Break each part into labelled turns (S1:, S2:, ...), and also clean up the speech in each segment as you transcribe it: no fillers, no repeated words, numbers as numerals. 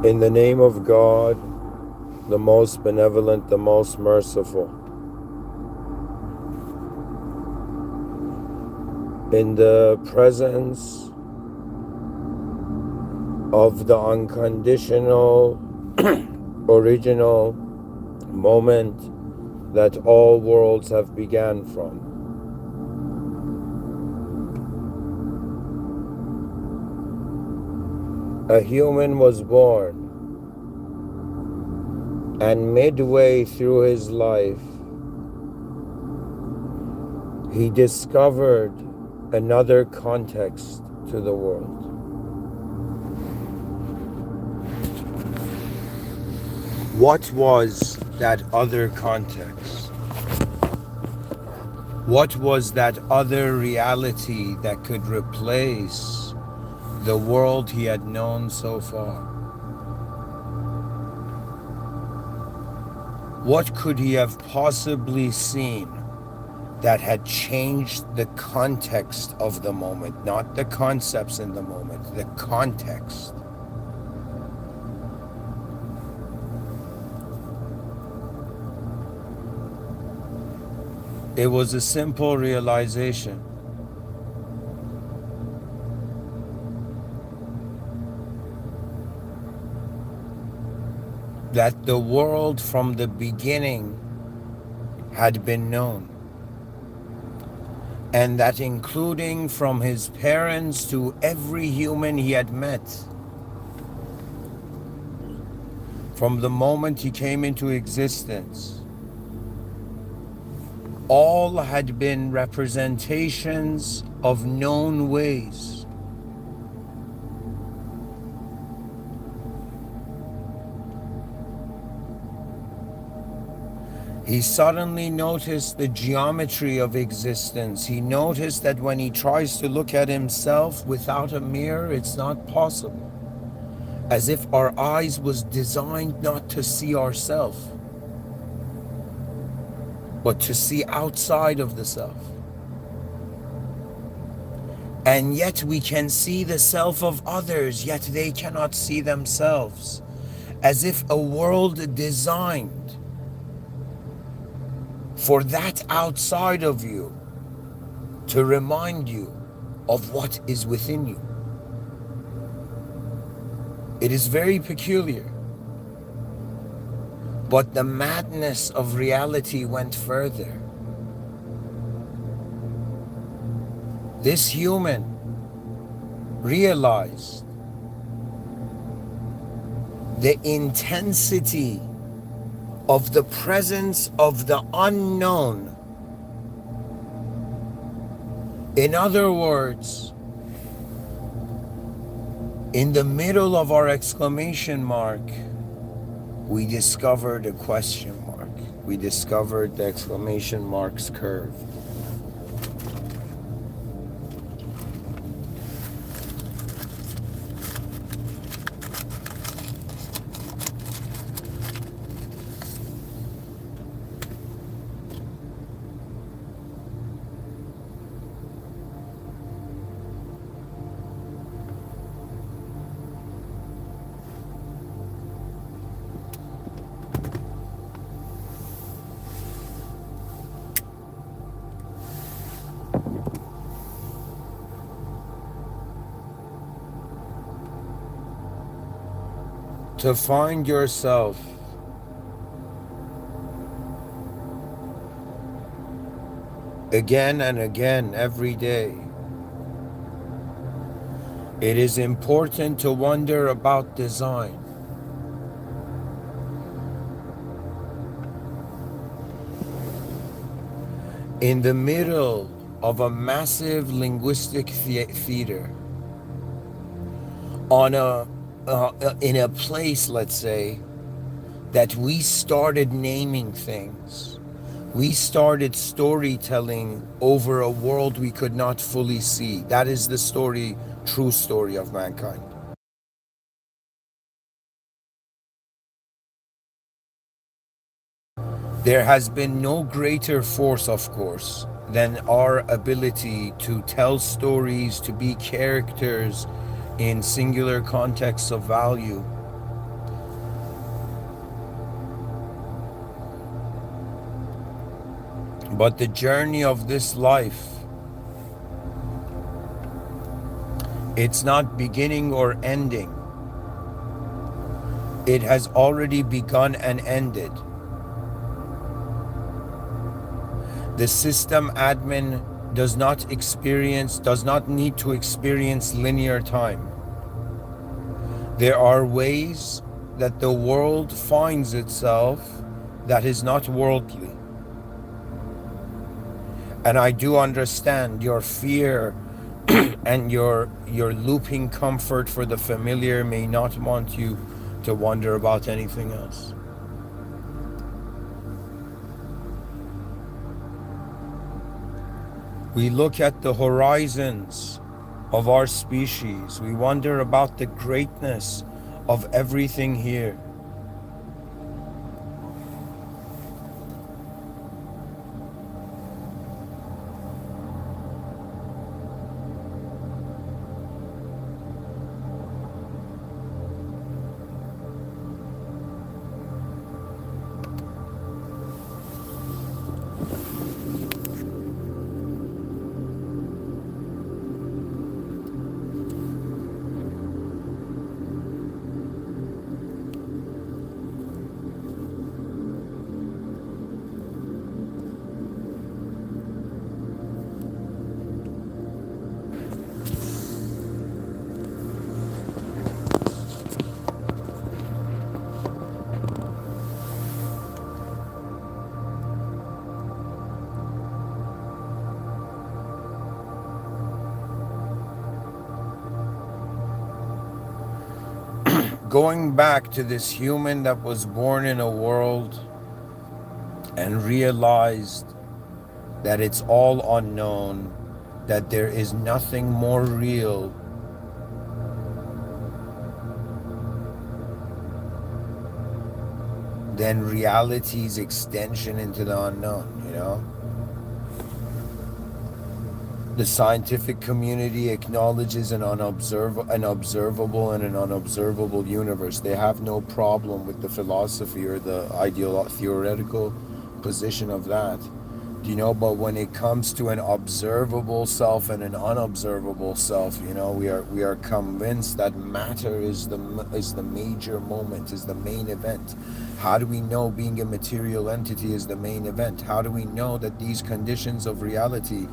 S1: In the name of God, the most benevolent, the most merciful. In the presence of the unconditional, original moment that all worlds have began from. A human was born, and midway through his life, he discovered another context to the world. What was that other context? What was that other reality that could replace the world he had known so far? What could he have possibly seen that had changed the context of the moment? Not the concepts in the moment, the context. It was a simple realization. That the world from the beginning had been known. And that including from his parents to every human he had met, from the moment he came into existence, all had been representations of known ways. He suddenly noticed the geometry of existence. He noticed that when he tries to look at himself without a mirror, it's not possible. As if our eyes was designed not to see ourselves, but to see outside of the self. And yet we can see the self of others, yet they cannot see themselves. As if a world designed for that outside of you to remind you of what is within you. It is very peculiar. But the madness of reality went further. This human realized the intensity of the presence of the unknown. In other words, in the middle of our exclamation mark, we discovered a question mark. We discovered the exclamation mark's curve. To find yourself again and again every day, it is important to wonder about design. In the middle of a massive linguistic theater, in a place, let's say, that we started naming things. We started storytelling over a world we could not fully see. That is the story, true story of mankind. There has been no greater force, of course, than our ability to tell stories, to be characters in singular contexts of value. But the journey of this life, it's not beginning or ending. It has already begun and ended. The system admin does not need to experience linear time. There are ways that the world finds itself that is not worldly. And I do understand your fear and your looping comfort for the familiar may not want you to wonder about anything else. We look at the horizons of our species. We wonder about the greatness of everything here. Going back to this human that was born in a world and realized that it's all unknown, that there is nothing more real than reality's extension into the unknown, you know? The scientific community acknowledges an observable and an unobservable universe. They have no problem with the philosophy or the theoretical position of that. Do you know? But when it comes to an observable self and an unobservable self, you know, we are convinced that matter is the major moment, is the main event. How do we know being a material entity is the main event? How do we know that these conditions of reality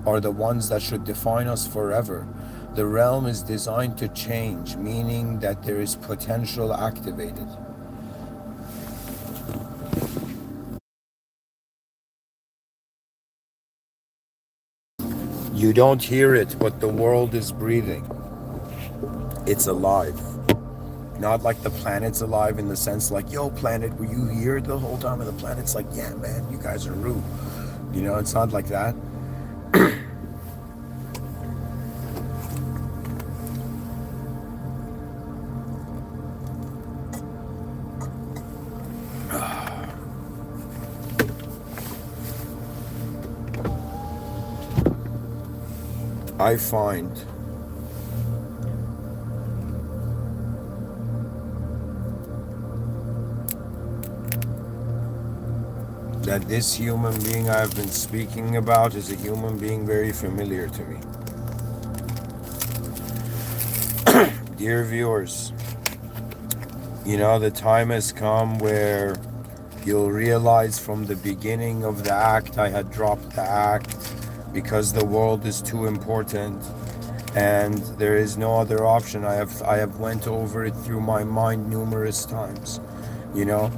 S1: are the ones that should define us forever? The realm is designed to change, meaning that there is potential activated. You don't hear it, but the world is breathing. It's alive. Not like the planet's alive in the sense like, yo, planet, were you here the whole time? And the planet's like, yeah, man, you guys are rude. You know, it's not like that. I find that this human being I've been speaking about is a human being very familiar to me. Dear viewers, you know, the time has come where you'll realize from the beginning of the act I had dropped the act because the world is too important and there is no other option. I have went over it through my mind numerous times, you know.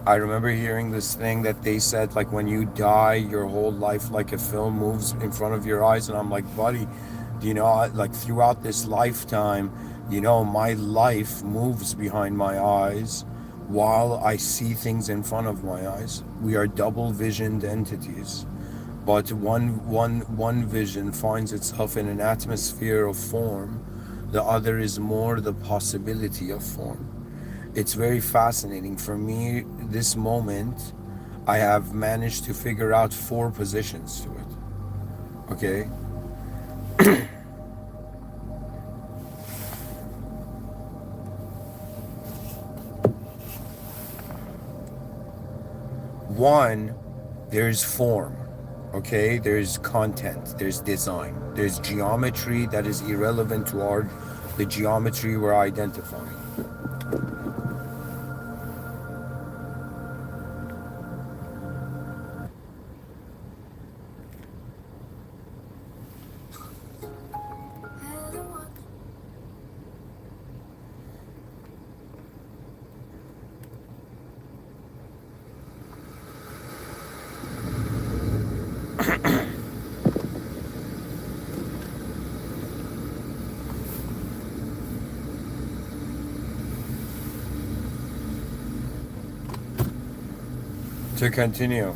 S1: I remember hearing this thing that they said, like, when you die, your whole life like a film moves in front of your eyes. And I'm like, buddy, you know, like throughout this lifetime, you know, my life moves behind my eyes while I see things in front of my eyes. We are double visioned entities. But one vision finds itself in an atmosphere of form. The other is more the possibility of form. It's very fascinating. For me, this moment, I have managed to figure out 4 positions to it. Okay? One, there's form. Okay, there's content, there's design, there's geometry that is irrelevant to the geometry we're identifying. To continue,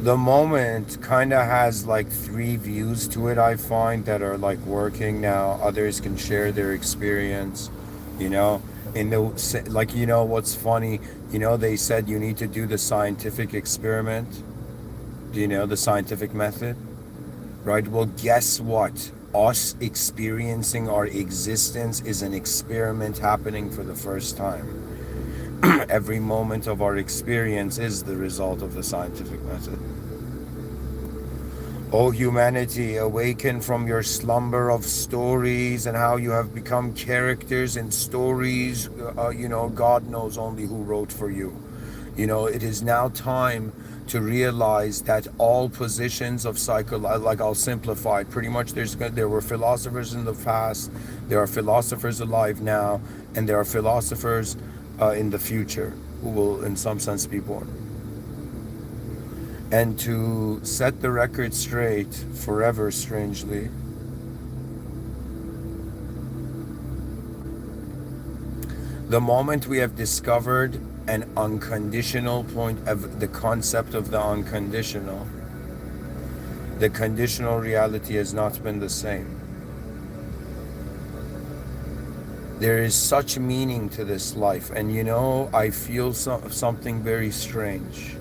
S1: the moment kind of has like three views to it, I find, that are like working now. Others can share their experience, you know. In the like, what's funny, they said you need to do the scientific experiment. Do you know the scientific method? Right? Well, guess what? Us experiencing our existence is an experiment happening for the first time. Every moment of our experience is the result of the scientific method. O humanity, awaken from your slumber of stories and how you have become characters in stories. God knows only who wrote for you. It is now time to realize that all positions of like, I'll simplify it. Pretty much there were philosophers in the past, there are philosophers alive now, and there are philosophers in the future who will in some sense be born. And to set the record straight forever, strangely, the moment we have discovered an unconditional point of the concept of the unconditional, the conditional reality has not been the same. There is such meaning to this life, and I feel something very strange.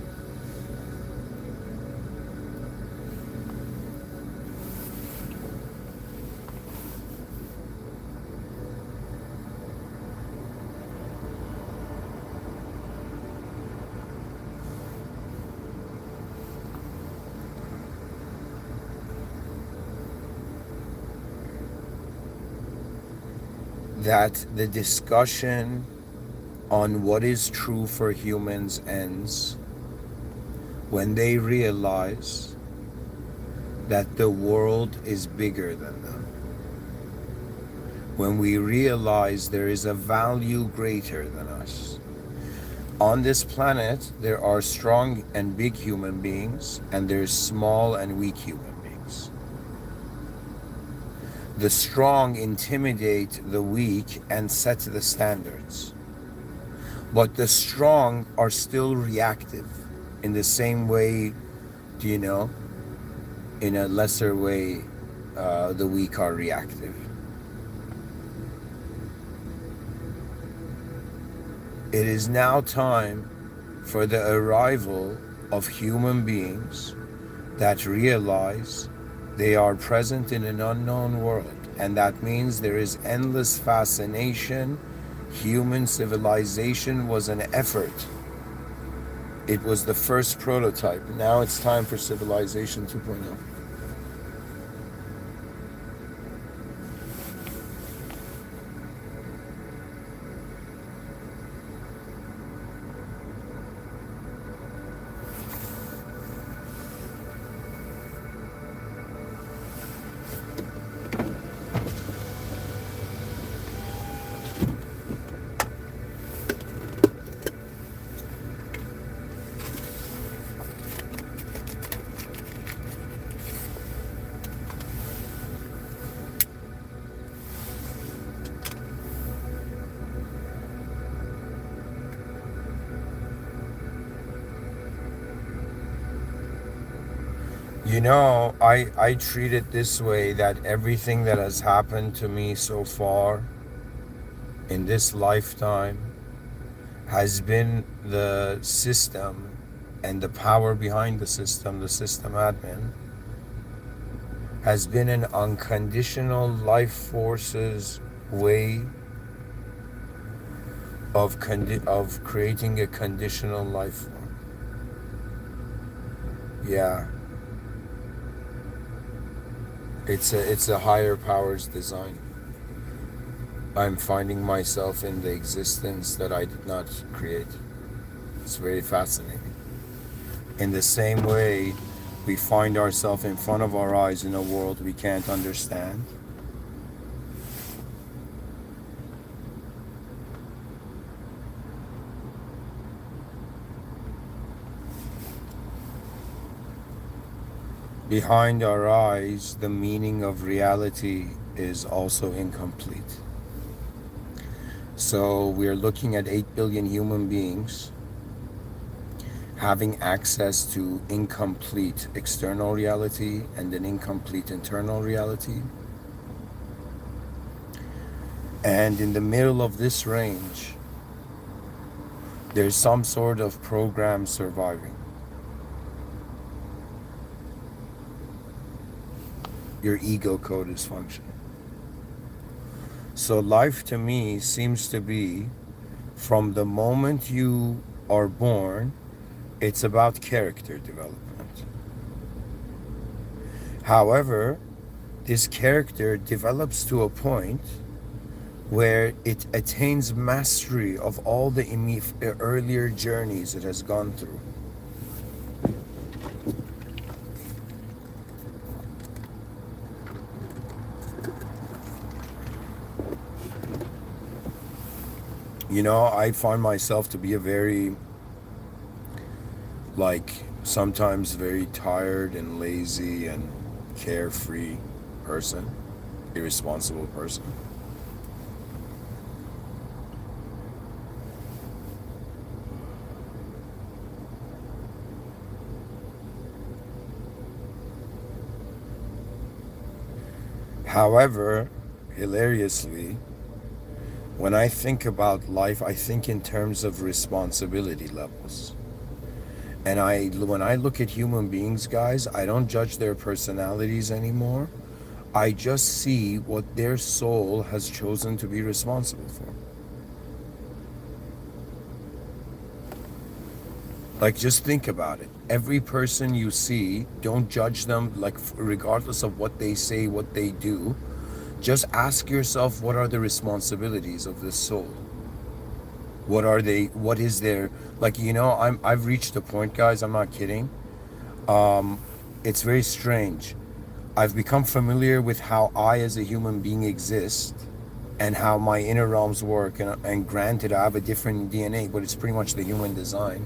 S1: That the discussion on what is true for humans ends when they realize that the world is bigger than them. When we realize there is a value greater than us. On this planet, there are strong and big human beings, and there's small and weak human beings. The strong intimidate the weak and set the standards. But the strong are still reactive in the same way, in a lesser way, the weak are reactive. It is now time for the arrival of human beings that realize they are present in an unknown world, and that means there is endless fascination. Human civilization was an effort. It was the first prototype. Now it's time for civilization 2.0. I treat it this way, that everything that has happened to me so far in this lifetime has been the system and the power behind the system admin, has been an unconditional life force's way of creating a conditional life form. Yeah, it's a higher power's design. I'm finding myself in the existence that I did not create. It's very fascinating. In the same way, we find ourselves in front of our eyes in a world we can't understand. Behind our eyes, the meaning of reality is also incomplete. So we're looking at 8 billion human beings having access to incomplete external reality and an incomplete internal reality. And in the middle of this range, there's some sort of program surviving. Your ego code is functioning. So life to me seems to be, from the moment you are born, it's about character development. However, this character develops to a point where it attains mastery of all the earlier journeys it has gone through. You know, I find myself to be a very, sometimes very tired and lazy and carefree person, irresponsible person. However, hilariously, when I think about life, I think in terms of responsibility levels. And when I look at human beings, guys, I don't judge their personalities anymore. I just see what their soul has chosen to be responsible for. Like, just think about it. Every person you see, don't judge them, regardless of what they say, what they do. Just ask yourself, what are the responsibilities of this soul? What are they? What is their, I've reached a point, guys, I'm not kidding. It's very strange. I've become familiar with how I as a human being exist and how my inner realms work. And granted, I have a different DNA, but it's pretty much the human design.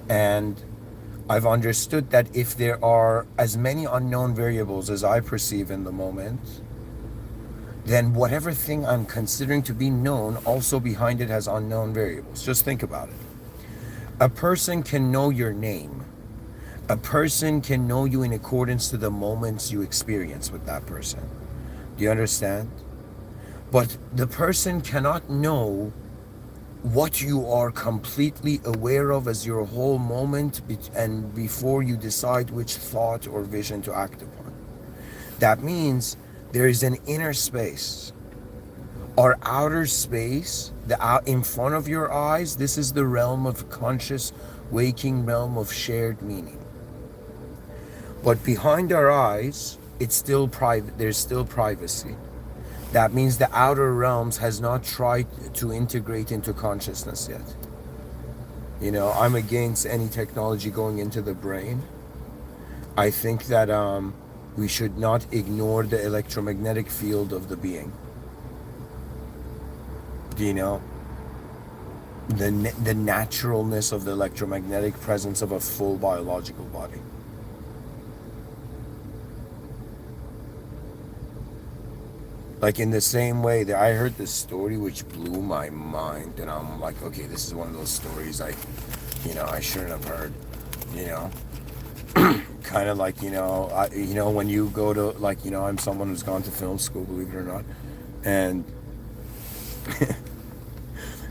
S1: And I've understood that if there are as many unknown variables as I perceive in the moment, then whatever thing I'm considering to be known, also behind it has unknown variables. Just think about it. A person can know your name. A person can know you in accordance to the moments you experience with that person. Do you understand? But the person cannot know what you are completely aware of as your whole moment and before you decide which thought or vision to act upon. That means there is an inner space. Our outer space, in front of your eyes, this is the realm of conscious, waking realm of shared meaning. But behind our eyes, it's still private. There's still privacy. That means the outer realms has not tried to integrate into consciousness yet. You know, I'm against any technology going into the brain. I think that we should not ignore the electromagnetic field of the being. Do you know? The naturalness of the electromagnetic presence of a full biological body. Like, in the same way that I heard this story which blew my mind, and I'm like, okay, this is one of those stories I shouldn't have heard, kind of like, when you go to, I'm someone who's gone to film school, believe it or not, and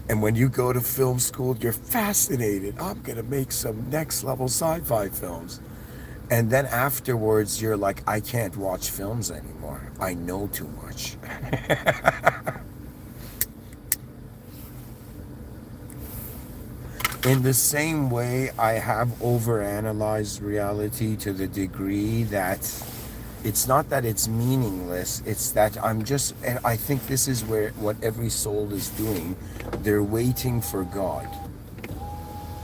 S1: and when you go to film school, you're fascinated. I'm gonna make some next level sci-fi films. And then afterwards, you're like, I can't watch films anymore. I know too much. In the same way, I have overanalyzed reality to the degree that it's not that it's meaningless, it's that I'm just, and I think this is where what every soul is doing. They're waiting for God.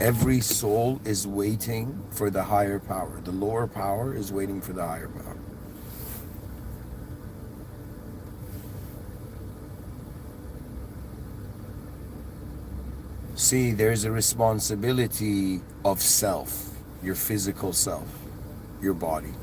S1: Every soul is waiting for the higher power. The lower power is waiting for the higher power. See, there's a responsibility of self, your physical self, your body.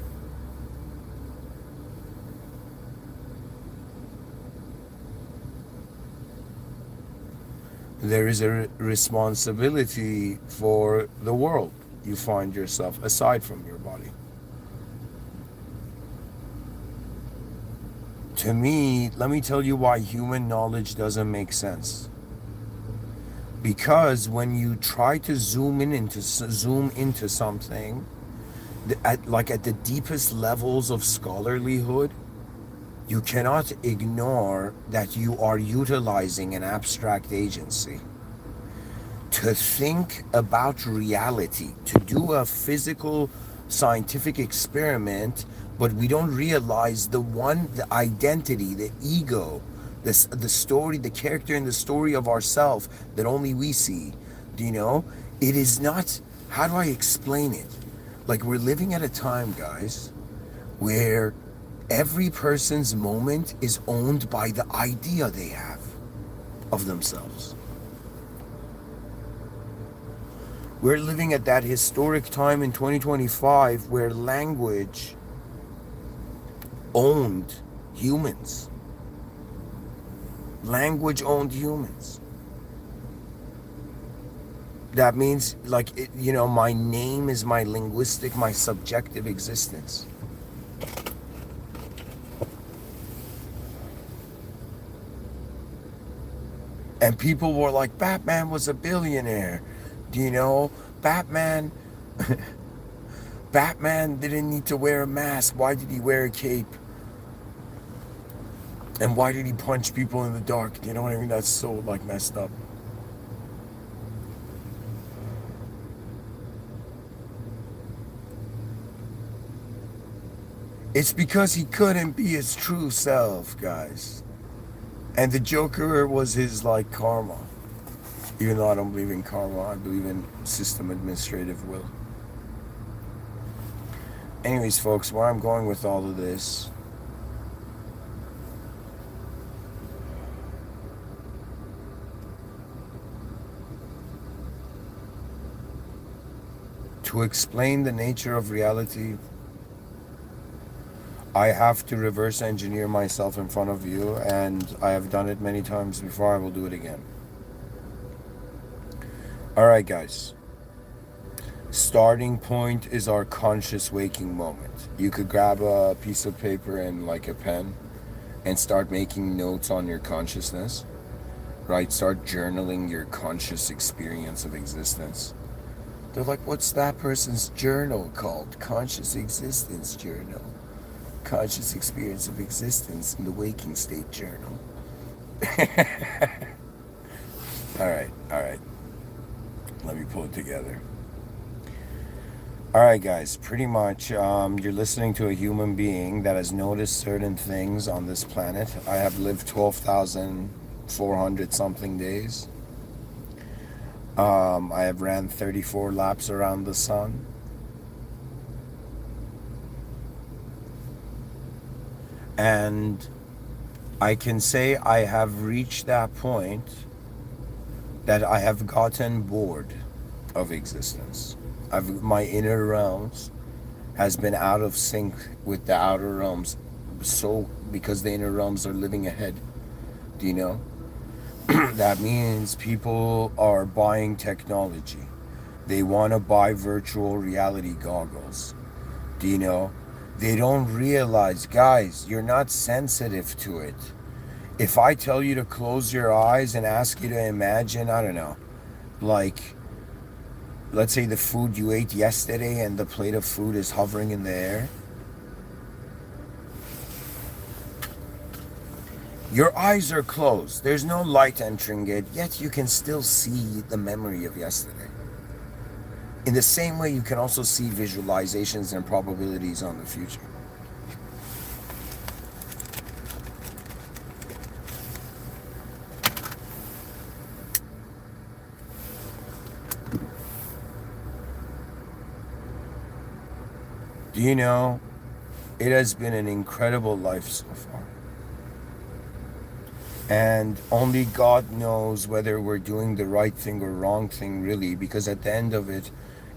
S1: There is a responsibility for the world you find yourself aside from your body. To me, let me tell you why human knowledge doesn't make sense. Because when you try to zoom into something, at the deepest levels of scholarlyhood, you cannot ignore that you are utilizing an abstract agency to think about reality, to do a physical scientific experiment, but we don't realize the identity, the ego, the story, the character in the story of ourself that only we see. Do you know? It is not, how do I explain it? Like, we're living at a time, guys, where every person's moment is owned by the idea they have of themselves. We're living at that historic time in 2025 where language owned humans. Language owned humans. That means, like, my name is my linguistic, my subjective existence. And people were like, Batman was a billionaire. Do you know? Batman didn't need to wear a mask. Why did he wear a cape? And why did he punch people in the dark? You know what I mean? That's so, like, messed up. It's because he couldn't be his true self, guys. And the Joker was his, like, karma. Even though I don't believe in karma, I believe in system administrative will. Anyways, folks, where I'm going with all of this, to explain the nature of reality, I have to reverse engineer myself in front of you, and I have done it many times before. I will do it again. Alright, guys. Starting point is our conscious waking moment. You could grab a piece of paper and, like, a pen and start making notes on your consciousness, right? Start journaling your conscious experience of existence. They're like, what's that person's journal called? Conscious existence journal. Conscious experience of existence in the waking state journal. Alright. Let me pull it together. Alright, guys, pretty much you're listening to a human being that has noticed certain things on this planet. I have lived 12,400 something days. I have ran 34 laps around the sun. And I can say I have reached that point that I have gotten bored of existence. My inner realms has been out of sync with the outer realms, so because the inner realms are living ahead. Do you know? That means people are buying technology. They want to buy virtual reality goggles. Do you know? They don't realize, guys, you're not sensitive to it. If I tell you to close your eyes and ask you to imagine, I don't know, like, let's say the food you ate yesterday and the plate of food is hovering in the air. Your eyes are closed. There's no light entering it, yet you can still see the memory of yesterday. In the same way, you can also see visualizations and probabilities on the future. Do you know, it has been an incredible life so far. And only God knows whether we're doing the right thing or wrong thing, really, because at the end of it,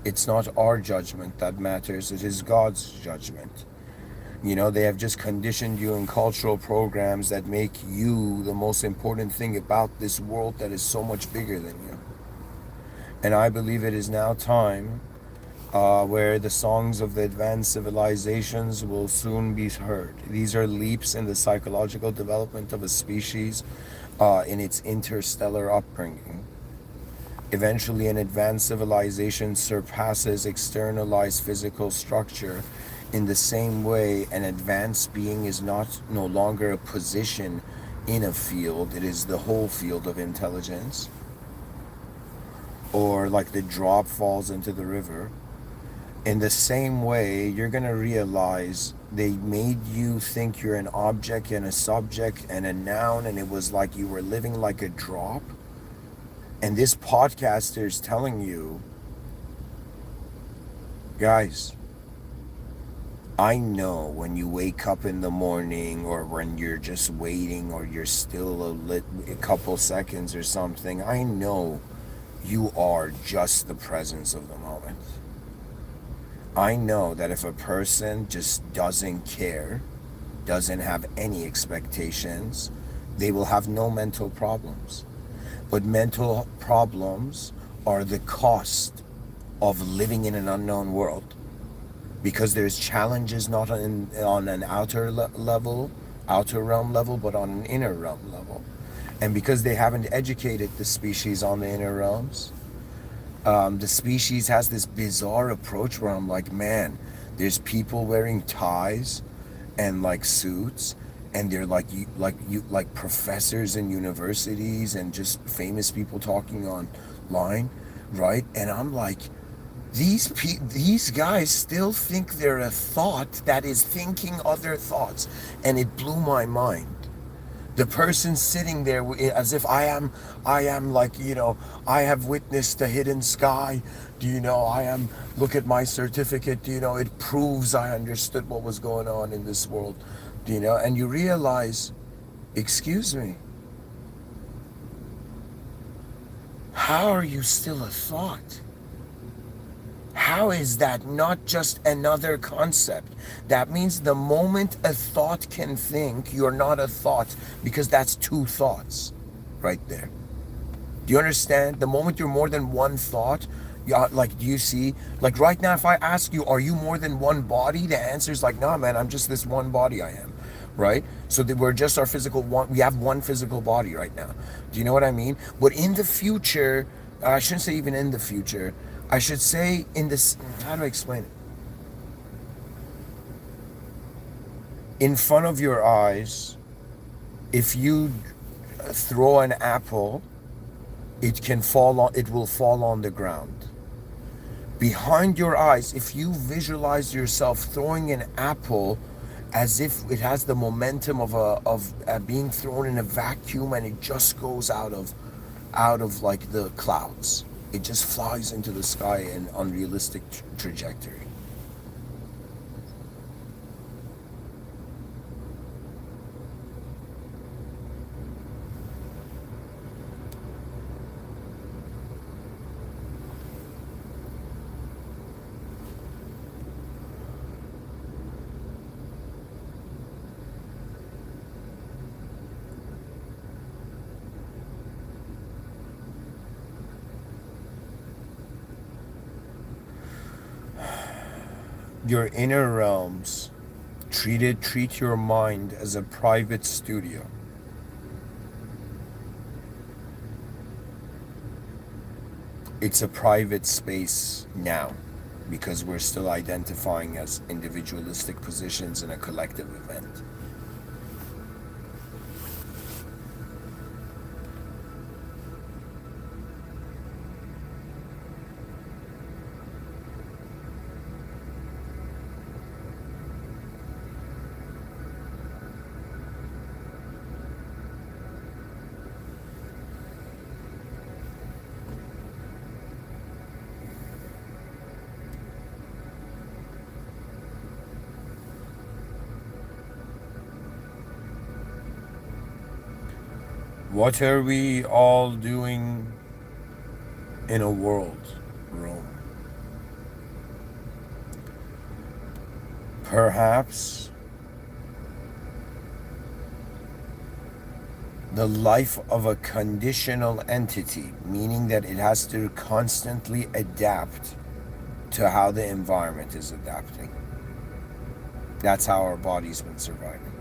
S1: it's not our judgment that matters, it is God's judgment. You know, they have just conditioned you in cultural programs that make you the most important thing about this world that is so much bigger than you. And I believe it is now time where the songs of the advanced civilizations will soon be heard. These are leaps in the psychological development of a species in its interstellar upbringing. Eventually, an advanced civilization surpasses externalized physical structure. In the same way, an advanced being is no longer a position in a field, it is the whole field of intelligence. Or like the drop falls into the river. In the same way, you're going to realize they made you think you're an object and a subject and a noun, and it was like you were living like a drop. And this podcaster is telling you, guys, I know when you wake up in the morning or when you're just waiting or you're still a couple seconds or something, I know you are just the presence of the moment. I know that if a person just doesn't care, doesn't have any expectations, they will have no mental problems. But mental problems are the cost of living in an unknown world. Because there's challenges not on an outer realm level, but on an inner realm level. And because they haven't educated the species on the inner realms, the species has this bizarre approach where I'm like, man, there's people wearing ties and like suits, and they're like professors in universities and just famous people talking online, right? And I'm like, these guys still think they're a thought that is thinking other thoughts, and it blew my mind. The person sitting there as if I am like, I have witnessed the hidden sky. Do you know, look at my certificate. Do you know, it proves I understood what was going on in this world. Do you know, and you realize, excuse me, how are you still a thought? How is that not just another concept? That means the moment a thought can think, you're not a thought, because that's two thoughts right there. Do you understand? The moment you're more than one thought, like, do you see? Like right now, if I ask you, are you more than one body? The answer is like, nah, man, I'm just this one body I am, right? So that we're just our physical one. We have one physical body right now. Do you know what I mean? But in the future, I shouldn't say even in the future, I should say in this, how do I explain it? In front of your eyes, if you throw an apple, it will fall on the ground. Behind your eyes, if you visualize yourself throwing an apple as if it has the momentum of being thrown in a vacuum, and it just goes out of like the clouds. It just flies into the sky in unrealistic trajectory. Your inner realms, treat your mind as a private studio. It's a private space now, because we're still identifying as individualistic positions in a collective event. What are we all doing in a world, Rome? Perhaps the life of a conditional entity, meaning that it has to constantly adapt to how the environment is adapting. That's how our body's been surviving.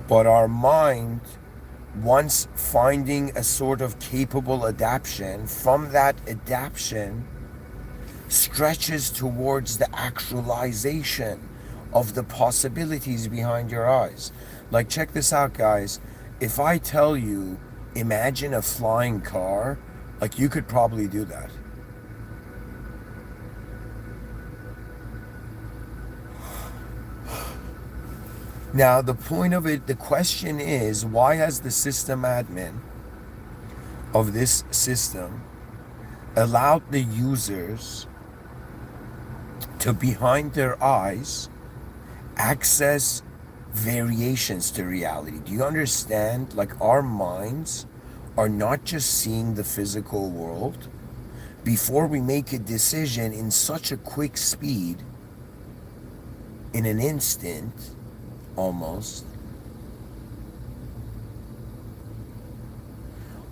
S1: But our mind, once finding a sort of capable adaptation, from that adaptation stretches towards the actualization of the possibilities behind your eyes. Like, check this out, guys. If I tell you, imagine a flying car, like, you could probably do that. Now, the point of it, the question is, why has the system admin of this system allowed the users to, behind their eyes, access variations to reality? Do you understand? Like, our minds are not just seeing the physical world. Before we make a decision in such a quick speed, in an instant, almost,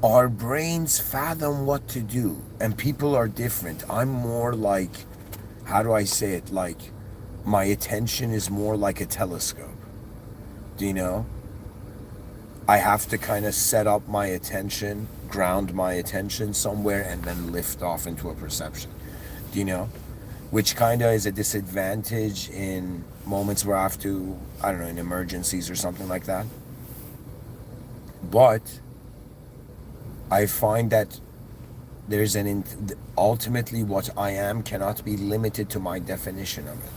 S1: our brains fathom what to do, and people are different. I'm more like, how do I say it? Like, my attention is more like a telescope. Do you know? I have to kind of set up my attention, ground my attention somewhere, and then lift off into a perception. Do you know? Which kind of is a disadvantage in moments where I have to, I don't know, in emergencies or something like that. But I find that there's ultimately what I am cannot be limited to my definition of it.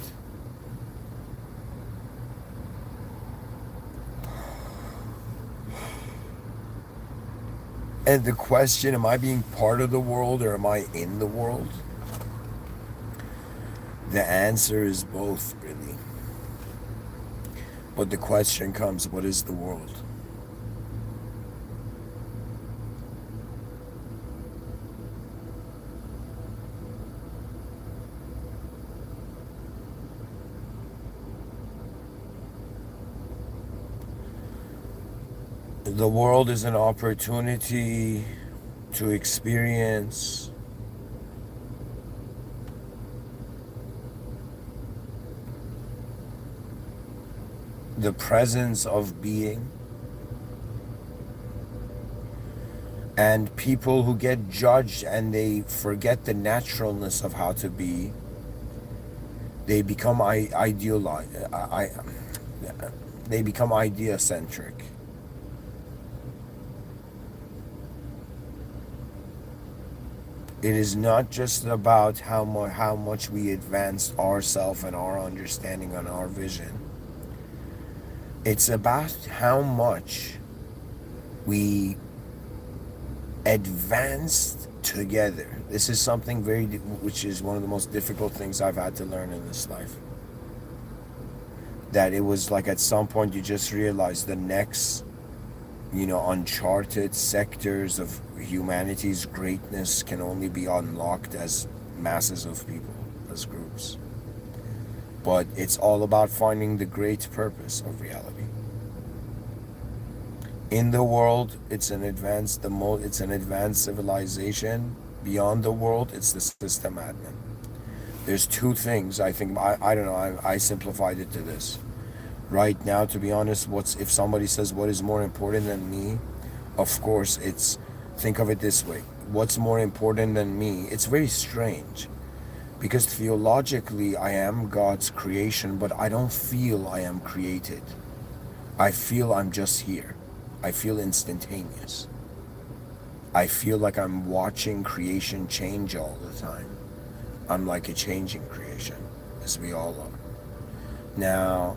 S1: And the question, am I being part of the world or am I in the world? The answer is both, really. But the question comes, what is the world? The world is an opportunity to experience the presence of being, and people who get judged and they forget the naturalness of how to be, they become they become idea-centric. It is not just about how much we advance ourselves and our understanding and our vision. It's about how much we advanced together. This is something which is one of the most difficult things I've had to learn in this life. That it was like at some point you just realize the next, uncharted sectors of humanity's greatness can only be unlocked as masses of people, as groups. But it's all about finding the great purpose of reality. In the world, it's an advanced civilization. Beyond the world, it's the system admin. There's two things. I think I don't know. I simplified it to this. Right now, to be honest, if somebody says what is more important than me, of course think of it this way. What's more important than me? It's very strange, because theologically I am God's creation, but I don't feel I am created. I feel I'm just here. I feel instantaneous. I feel like I'm watching creation change all the time. I'm like a changing creation, as we all are. Now,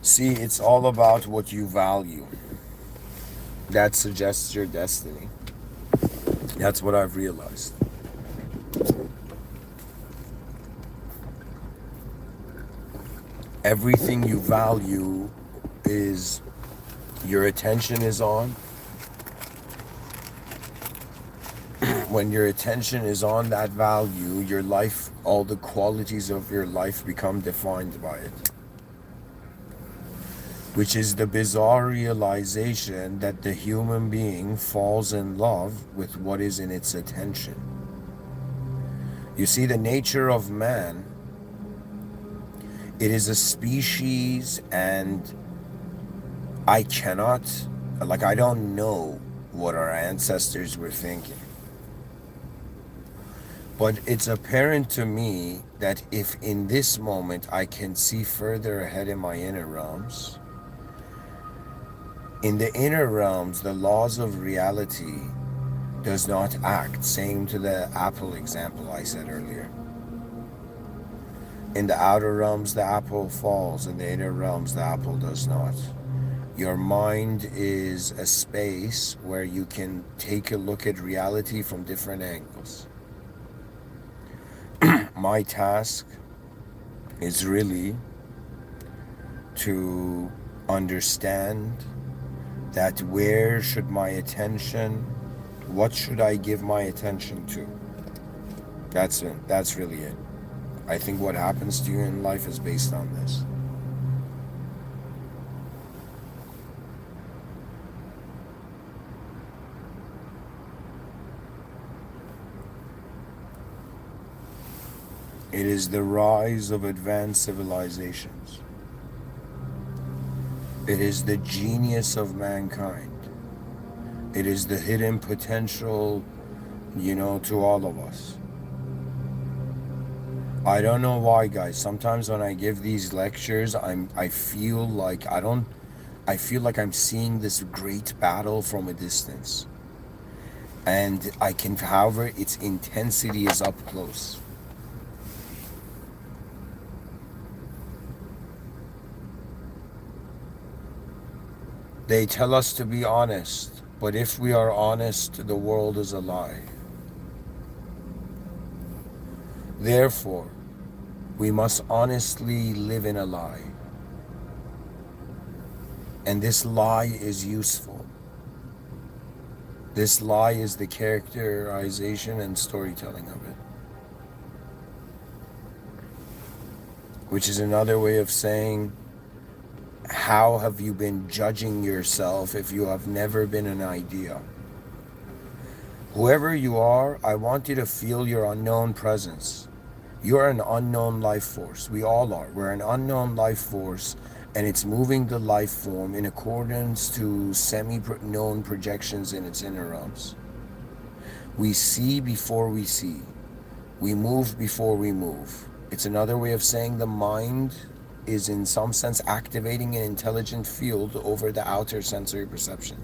S1: See, it's all about what you value. That suggests your destiny. That's what I've realized. Everything you value is your attention is on. When your attention is on that value, your life, all the qualities of your life become defined by it. Which is the bizarre realization that the human being falls in love with what is in its attention. You see, the nature of man, it is a species, and I don't know what our ancestors were thinking. But it's apparent to me that if in this moment I can see further ahead in my inner realms, in the inner realms, the laws of reality does not act. Same to the apple example I said earlier. In the outer realms, the apple falls. In the inner realms, the apple does not. Your mind is a space where you can take a look at reality from different angles. My task is really to understand that where should my attention, what should I give my attention to? That's it. That's really it. I think what happens to you in life is based on this. It is the rise of advanced civilizations. It is the genius of mankind. It is the hidden potential, to all of us. I don't know why, guys. Sometimes when I give these lectures, I feel like I'm seeing this great battle from a distance. And however, its intensity is up close. They tell us to be honest, but if we are honest, the world is a lie. Therefore, we must honestly live in a lie. And this lie is useful. This lie is the characterization and storytelling of it. Which is another way of saying, how have you been judging yourself if you have never been an idea? Whoever you are, I want you to feel your unknown presence. You're an unknown life force. We all are. We're an unknown life force, and it's moving the life form in accordance to semi-known projections in its inner realms. We see before we see. We move before we move. It's another way of saying the mind is in some sense activating an intelligent field over the outer sensory perception.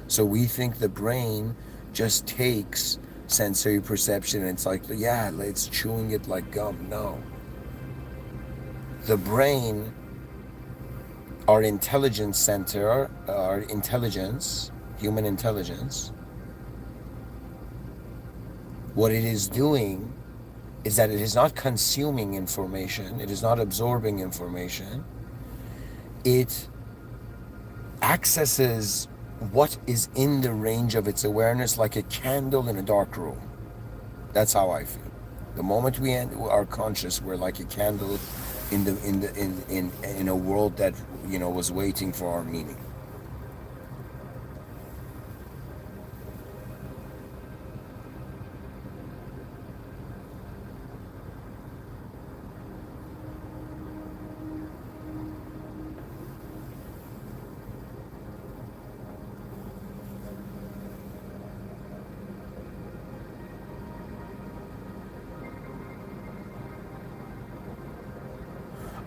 S1: So we think the brain just takes sensory perception and it's like, yeah, it's chewing it like gum. No. The brain, our intelligence center, our intelligence, human intelligence, what it is doing is that it is not consuming information, it is not absorbing information, it accesses what is in the range of its awareness like a candle in a dark room. That's how I feel. The moment we are conscious, we're like a candle in a world that was waiting for our meaning.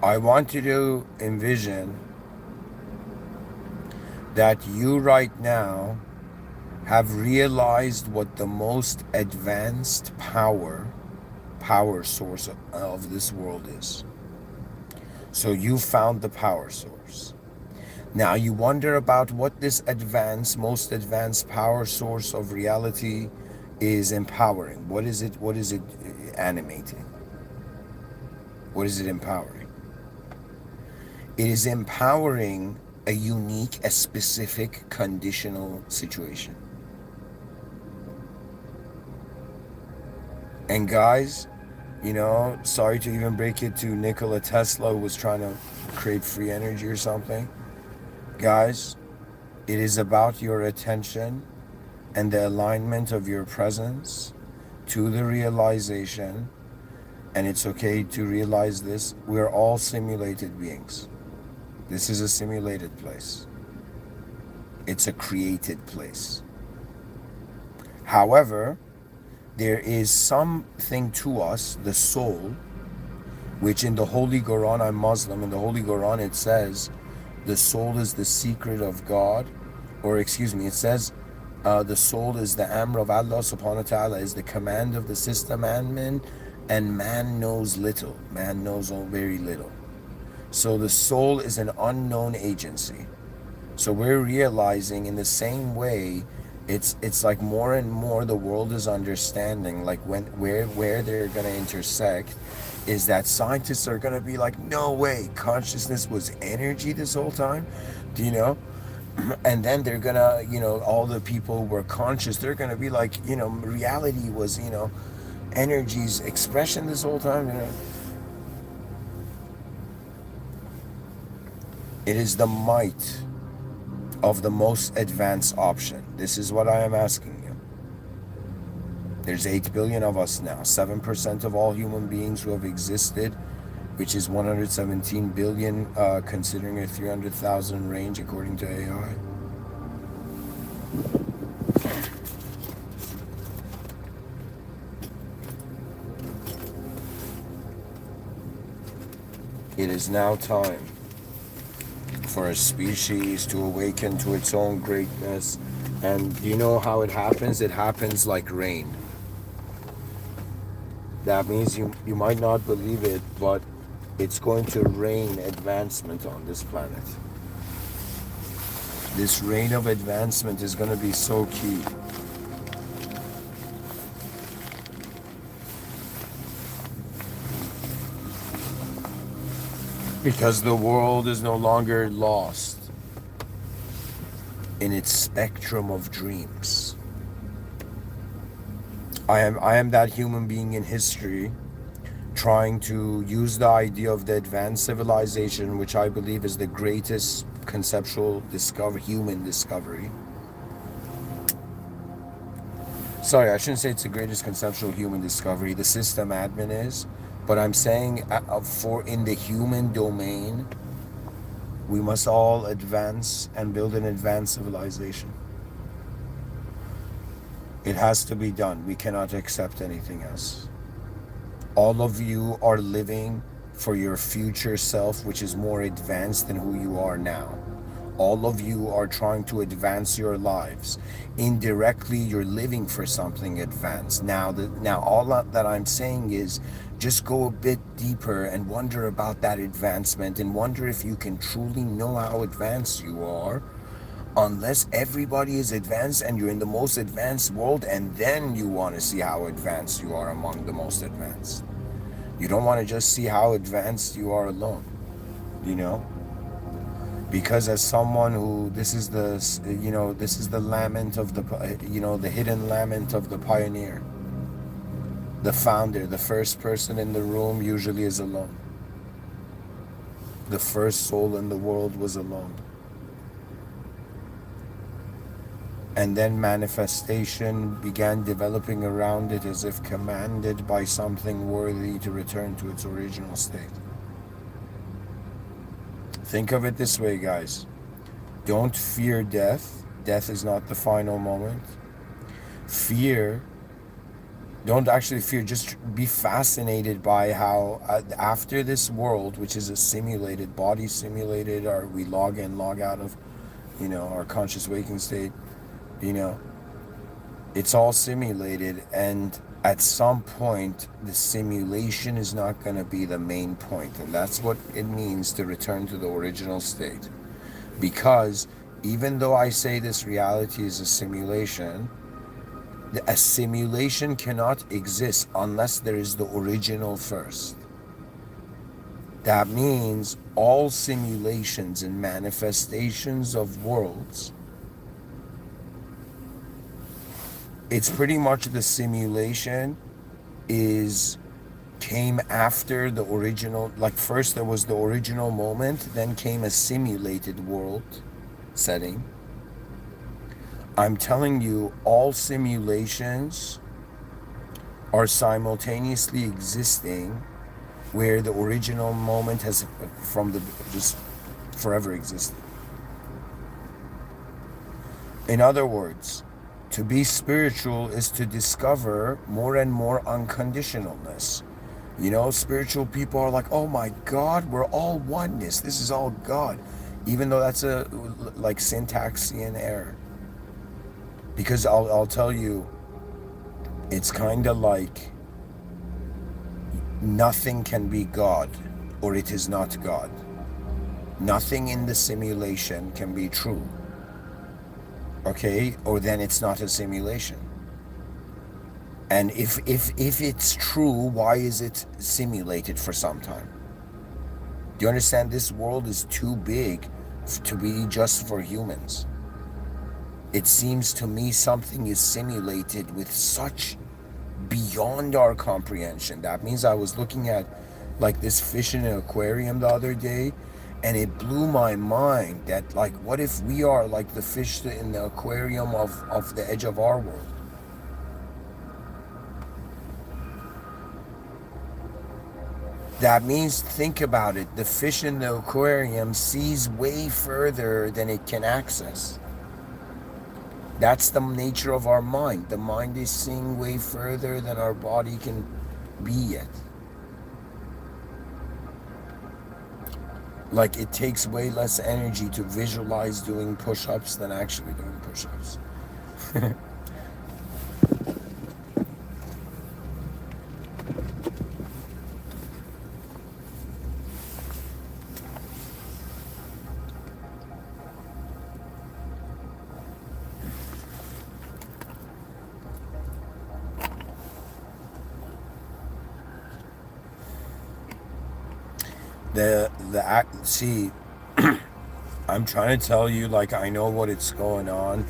S1: I want you to envision that you right now have realized what the most advanced power source of this world is. So you found the power source. Now you wonder about what this most advanced power source of reality is empowering. What is it? What is it animating? What is it empowering? It is empowering a unique, a specific conditional situation. And guys, sorry to even break it to Nikola Tesla, who was trying to create free energy or something. Guys, it is about your attention and the alignment of your presence to the realization, and it's okay to realize this, we're all simulated beings. This is a simulated place. It's a created place. However, there is something to us, the soul, which in the Holy Quran, I'm Muslim, in the Holy Quran it says, the soul is the secret of God, or excuse me, it says, the soul is the amr of Allah subhanahu wa ta'ala, is the command of the system admin, and man knows little. Man knows very little. So the soul is an unknown agency. So we're realizing in the same way, it's like more and more the world is understanding, like where they're going to intersect is that scientists are going to be like, no way, consciousness was energy this whole time, and then they're going to, all the people who were conscious, they're going to be like, reality was, energy's expression this whole time, It is the might of the most advanced option. This is what I am asking you. There's 8 billion of us now, 7% of all human beings who have existed, which is 117 billion, considering a 300,000 range according to AI. It is now time for a species to awaken to its own greatness. And you know how it happens? It happens like rain. That means you might not believe it, but it's going to rain advancement on this planet. This rain of advancement is going to be so key. Because the world is no longer lost in its spectrum of dreams. I am that human being in history trying to use the idea of the advanced civilization, which I believe is the greatest conceptual human discovery. Sorry, I shouldn't say it's the greatest conceptual human discovery. The system admin is. But I'm saying for in the human domain, we must all advance and build an advanced civilization. It has to be done. We cannot accept anything else. All of you are living for your future self, which is more advanced than who you are now. All of you are trying to advance your lives. Indirectly, you're living for something advanced. Now all that I'm saying is just go a bit deeper and wonder about that advancement and wonder if you can truly know how advanced you are, unless everybody is advanced and you're in the most advanced world, and then you want to see how advanced you are among the most advanced. You don't want to just see how advanced you are alone, because as someone who, this is the lament of the, the hidden lament of the pioneer. The founder, the first person in the room usually is alone. The first soul in the world was alone. And then manifestation began developing around it as if commanded by something worthy to return to its original state. Think of it this way, guys. Don't fear death. Death is not the final moment. Don't actually fear, just be fascinated by how after this world, which is a simulated, body simulated, or we log in, log out of, our conscious waking state, it's all simulated, and at some point, the simulation is not going to be the main point. And that's what it means to return to the original state. Because even though I say this reality is a simulation cannot exist unless there is the original first. That means all simulations and manifestations of worlds, it's pretty much the simulation came after the original. Like first there was the original moment, then came a simulated world setting. I'm telling you, all simulations are simultaneously existing where the original moment has just forever existed. In other words, to be spiritual is to discover more and more unconditionalness. You know, spiritual people are like, oh my God, we're all oneness. This is all God. Even though that's a like syntaxian error. Because I'll tell you, it's kind of like nothing can be God or it is not God. Nothing in the simulation can be true. Okay, or then it's not a simulation. And if it's true, why is it simulated for some time? Do you understand? This world is too big to be just for humans. It seems to me something is simulated with such beyond our comprehension. That means I was looking at like this fish in an aquarium the other day, and it blew my mind that like, what if we are like the fish in the aquarium of the edge of our world? That means, think about it, the fish in the aquarium sees way further than it can access. That's the nature of our mind. The mind is seeing way further than our body can be yet. Like it takes way less energy to visualize doing push-ups than actually doing push-ups. See, I'm trying to tell you, like, I know what it's going on,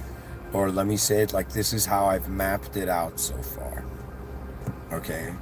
S1: or let me say it like this is how I've mapped it out so far. Okay.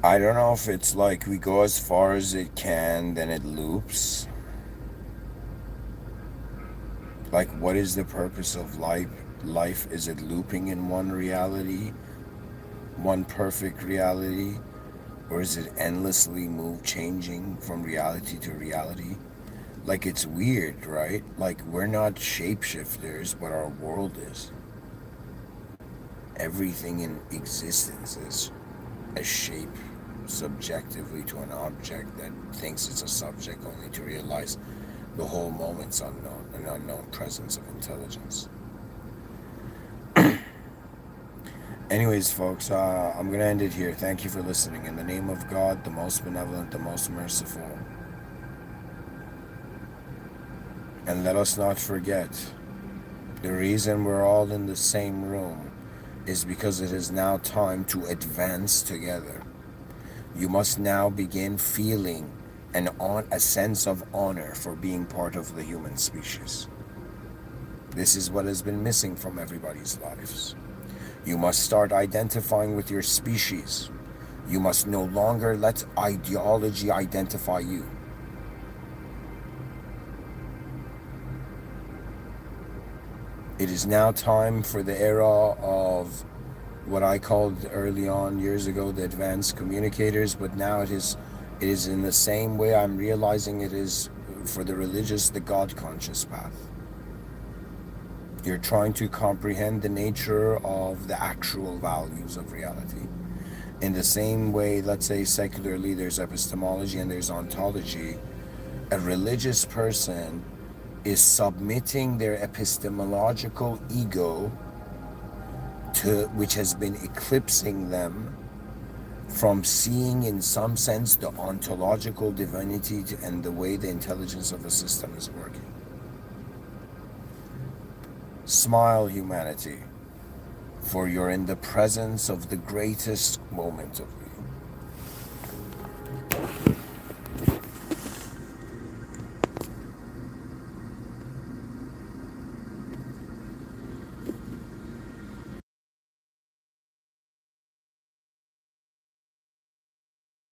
S1: I don't know if it's like we go as far as it can, then it loops. Like, what is the purpose of life? Is it looping in one reality, one perfect reality? Or is it endlessly changing from reality to reality? Like, it's weird, right? Like, we're not shapeshifters, but our world is. Everything in existence is a shape subjectively to an object that thinks it's a subject, only to realize the whole moment's unknown, an unknown presence of intelligence. Anyways, folks, I'm going to end it here. Thank you for listening. In the name of God, the most benevolent, the most merciful. And let us not forget, the reason we're all in the same room is because it is now time to advance together. You must now begin feeling a sense of honor for being part of the human species. This is what has been missing from everybody's lives. You must start identifying with your species. You must no longer let ideology identify you. It is now time for the era of what I called early on years ago the advanced communicators, but now it is in the same way I'm realizing it is for the religious, the God conscious path. You're trying to comprehend the nature of the actual values of reality. In the same way, let's say secularly, there's epistemology and there's ontology. A religious person is submitting their epistemological ego to which has been eclipsing them from seeing in some sense the ontological divinity and the way the intelligence of the system is working. Smile, humanity, for you're in the presence of the greatest moment of